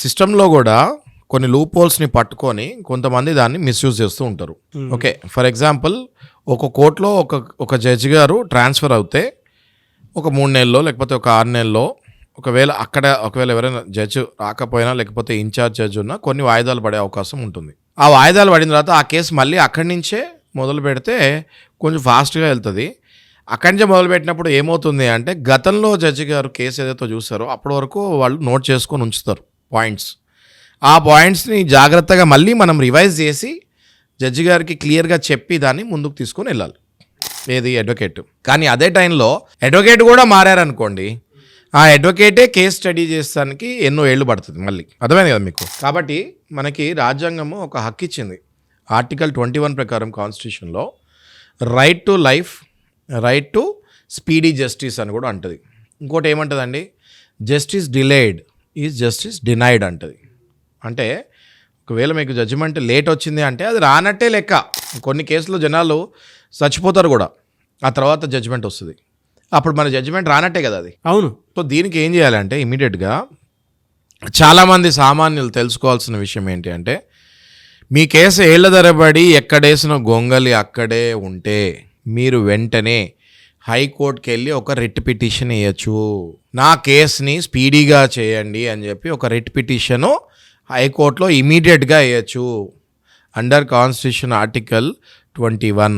సిస్టంలో కూడా కొన్ని లూప్ హోల్స్ని పట్టుకొని కొంతమంది దాన్ని మిస్యూజ్ చేస్తూ ఉంటారు. ఓకే, ఫర్ ఎగ్జాంపుల్ ఒక కోర్టులో ఒక జడ్జి గారు ట్రాన్స్ఫర్ అవుతే ఒక 3 నెలల్లో లేకపోతే ఒక 6 నెలల్లో ఒకవేళ ఎవరైనా జడ్జి రాకపోయినా లేకపోతే ఇన్ఛార్జ్ జడ్జి ఉన్నా కొన్ని వాయిదాలు పడే అవకాశం ఉంటుంది. ఆ వాయిదాలు పడిన తర్వాత ఆ కేసు మళ్ళీ అక్కడి నుంచే మొదలు పెడితే కొంచెం ఫాస్ట్గా వెళ్తుంది. అక్కడి నుంచే మొదలుపెట్టినప్పుడు ఏమవుతుంది అంటే గతంలో జడ్జి గారు కేసు ఏదైతే చూస్తారో అప్పటి వరకు వాళ్ళు నోట్ చేసుకొని ఉంచుతారు పాయింట్స్. ఆ పాయింట్స్ని జాగ్రత్తగా మళ్ళీ మనం రివైజ్ చేసి జడ్జి గారికి క్లియర్గా చెప్పి దాన్ని ముందుకు తీసుకొని వెళ్ళాలి. ఏది అడ్వకేట్. కానీ అదే టైంలో అడ్వకేట్ కూడా మారారనుకోండి, ఆ అడ్వకేటే కేసు స్టడీ చేస్తానికి ఎన్నో ఏళ్ళు పడుతుంది మళ్ళీ. అర్థమైంది కదా మీకు? కాబట్టి మనకి రాజ్యాంగము ఒక హక్కు ఇచ్చింది. ఆర్టికల్ 21 ప్రకారం కాన్స్టిట్యూషన్లో right to life, right to speedy justice అని కూడా అంటుంది. ఇంకోటి ఏమంటుందండి, justice delayed is justice denied అంటుంది. అంటే ఒకవేళ మీకు జడ్జిమెంట్ లేట్ వచ్చింది అంటే అది రానట్టే లెక్క. కొన్ని కేసులు జనాలు చచ్చిపోతారు కూడా, ఆ తర్వాత జడ్జిమెంట్ వస్తుంది. అప్పుడు మన జడ్జిమెంట్ రానట్టే కదా అది. అవును. సో దీనికి ఏం చేయాలంటే ఇమీడియట్గా చాలామంది సామాన్యులు తెలుసుకోవాల్సిన విషయం ఏంటి అంటే, మీ కేసు ఏళ్ల తరబడి ఎక్కడేసిన గొంగలి అక్కడే ఉంటే మీరు వెంటనే హైకోర్టుకి వెళ్ళి ఒక రిట్ పిటిషన్ వేయచ్చు. నా కేసుని స్పీడీగా చేయండి అని చెప్పి ఒక రిట్ పిటిషను హైకోర్టులో ఇమీడియట్గా వేయచ్చు అండర్ కాన్స్టిట్యూషన్ ఆర్టికల్ 21.